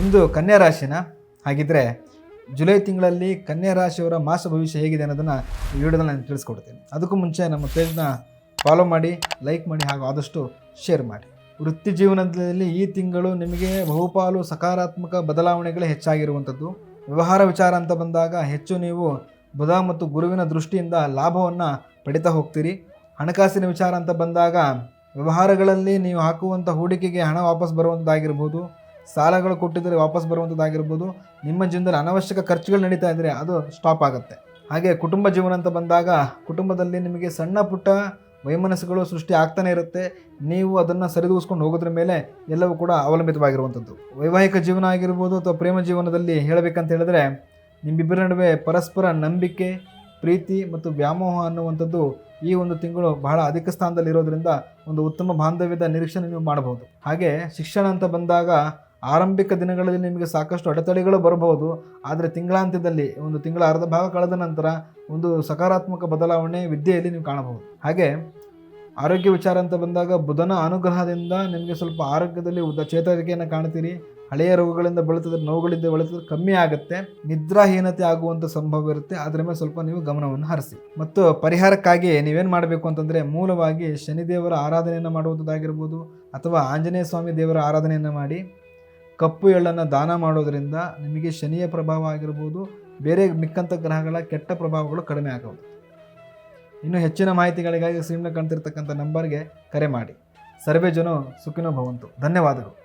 ನಿಮ್ಮದು ಕನ್ಯಾ ರಾಶಿನ? ಹಾಗಿದ್ದರೆ ಜುಲೈ ತಿಂಗಳಲ್ಲಿ ಕನ್ಯಾ ರಾಶಿಯವರ ಮಾಸ ಭವಿಷ್ಯ ಹೇಗಿದೆ ಅನ್ನೋದನ್ನು ಈ ವಿಡಿಯೋದಲ್ಲಿ ನಾನು ತಿಳಿಸ್ಕೊಡ್ತೀನಿ. ಅದಕ್ಕೂ ಮುಂಚೆ ನಮ್ಮ ಪೇಜ್ನ ಫಾಲೋ ಮಾಡಿ, ಲೈಕ್ ಮಾಡಿ ಹಾಗೂ ಆದಷ್ಟು ಶೇರ್ ಮಾಡಿ. ವೃತ್ತಿ ಜೀವನದಲ್ಲಿ ಈ ತಿಂಗಳು ನಿಮಗೆ ಬಹುಪಾಲು ಸಕಾರಾತ್ಮಕ ಬದಲಾವಣೆಗಳೇ ಹೆಚ್ಚಾಗಿರುವಂಥದ್ದು. ವ್ಯವಹಾರ ವಿಚಾರ ಅಂತ ಬಂದಾಗ ಹೆಚ್ಚು ನೀವು ಬುಧ ಮತ್ತು ಗುರುವಿನ ದೃಷ್ಟಿಯಿಂದ ಲಾಭವನ್ನು ಪಡಿತಾ ಹೋಗ್ತೀರಿ. ಹಣಕಾಸಿನ ವಿಚಾರ ಅಂತ ಬಂದಾಗ ವ್ಯವಹಾರಗಳಲ್ಲಿ ನೀವು ಹಾಕುವಂಥ ಹೂಡಿಕೆಗೆ ಹಣ ವಾಪಸ್ ಬರುವಂಥದ್ದಾಗಿರ್ಬೋದು, ಸಾಲಗಳು ಕೊಟ್ಟಿದ್ದರೆ ವಾಪಸ್ ಬರುವಂಥದ್ದಾಗಿರ್ಬೋದು, ನಿಮ್ಮ ಜೀವನದಲ್ಲಿ ಅನವಶ್ಯಕ ಖರ್ಚುಗಳು ನಡೀತಾ ಇದ್ದರೆ ಅದು ಸ್ಟಾಪ್ ಆಗುತ್ತೆ. ಹಾಗೆ ಕುಟುಂಬ ಜೀವನ ಅಂತ ಬಂದಾಗ ಕುಟುಂಬದಲ್ಲಿ ನಿಮಗೆ ಸಣ್ಣ ಪುಟ್ಟ ವೈಮನಸ್ಸುಗಳು ಸೃಷ್ಟಿ ಆಗ್ತಾನೆ ಇರುತ್ತೆ. ನೀವು ಅದನ್ನು ಸರಿದೂಗಿಸ್ಕೊಂಡು ಹೋಗೋದ್ರ ಮೇಲೆ ಎಲ್ಲವೂ ಕೂಡ ಅವಲಂಬಿತವಾಗಿರುವಂಥದ್ದು. ವೈವಾಹಿಕ ಜೀವನ ಆಗಿರ್ಬೋದು ಅಥವಾ ಪ್ರೇಮ ಜೀವನದಲ್ಲಿ ಹೇಳಬೇಕಂತ ಹೇಳಿದ್ರೆ ನಿಮ್ಮಿಬ್ಬರ ನಡುವೆ ಪರಸ್ಪರ ನಂಬಿಕೆ, ಪ್ರೀತಿ ಮತ್ತು ವ್ಯಾಮೋಹ ಅನ್ನುವಂಥದ್ದು ಈ ಒಂದು ತಿಂಗಳು ಬಹಳ ಅಧಿಕ ಸ್ಥಾನದಲ್ಲಿರೋದ್ರಿಂದ ಒಂದು ಉತ್ತಮ ಬಾಂಧವ್ಯದ ನಿರೀಕ್ಷಣೆ ನೀವು ಮಾಡಬಹುದು. ಹಾಗೆ ಶಿಕ್ಷಣ ಅಂತ ಬಂದಾಗ ಆರಂಭಿಕ ದಿನಗಳಲ್ಲಿ ನಿಮಗೆ ಸಾಕಷ್ಟು ಅಡೆತಡೆಗಳು ಬರಬಹುದು. ಆದರೆ ತಿಂಗಳಾಂತ್ಯದಲ್ಲಿ ಒಂದು ತಿಂಗಳ ಅರ್ಧ ಭಾಗ ಕಳೆದ ನಂತರ ಒಂದು ಸಕಾರಾತ್ಮಕ ಬದಲಾವಣೆ ವಿದ್ಯೆಯಲ್ಲಿ ನೀವು ಕಾಣಬಹುದು. ಹಾಗೆ ಆರೋಗ್ಯ ವಿಚಾರ ಅಂತ ಬಂದಾಗ ಬುಧನ ಅನುಗ್ರಹದಿಂದ ನಿಮಗೆ ಸ್ವಲ್ಪ ಆರೋಗ್ಯದಲ್ಲಿ ಚೇತರಿಕೆಯನ್ನು ಕಾಣ್ತೀರಿ. ಹಳೆಯ ರೋಗಗಳಿಂದ ಬಳಲಿದ್ರೆ, ನೋವುಗಳಿಂದ ಬಳಲಿದ್ರೆ ಕಮ್ಮಿ ಆಗುತ್ತೆ. ನಿದ್ರಾಹೀನತೆ ಆಗುವಂಥ ಸಂಭವ ಇರುತ್ತೆ. ಅದರ ಮೇಲೆ ಸ್ವಲ್ಪ ನೀವು ಗಮನವನ್ನು ಹರಿಸಿ. ಮತ್ತು ಪರಿಹಾರಕ್ಕಾಗಿ ನೀವೇನು ಮಾಡಬೇಕು ಅಂತಂದರೆ ಮೂಲವಾಗಿ ಶನಿದೇವರ ಆರಾಧನೆಯನ್ನು ಮಾಡುವಂಥದ್ದಾಗಿರ್ಬೋದು ಅಥವಾ ಆಂಜನೇಯ ಸ್ವಾಮಿ ದೇವರ ಆರಾಧನೆಯನ್ನು ಮಾಡಿ ಕಪ್ಪು ಎಳ್ಳನ್ನು ದಾನ ಮಾಡೋದರಿಂದ ನಿಮಗೆ ಶನಿಯ ಪ್ರಭಾವ ಆಗಿರ್ಬೋದು, ಬೇರೆ ಮಿಕ್ಕಂಥ ಗ್ರಹಗಳ ಕೆಟ್ಟ ಪ್ರಭಾವಗಳು ಕಡಿಮೆ ಆಗುವುದು. ಇನ್ನು ಹೆಚ್ಚಿನ ಮಾಹಿತಿಗಳಿಗಾಗಿ ಸ್ಕ್ರೀನ್ನಲ್ಲಿ ಕಾಣ್ತಿರ್ತಕ್ಕಂಥ ನಂಬರ್ಗೆ ಕರೆ ಮಾಡಿ. ಸರ್ವೇ ಜನೋ ಸುಖಿನೋ ಭವಂತು. ಧನ್ಯವಾದಗಳು.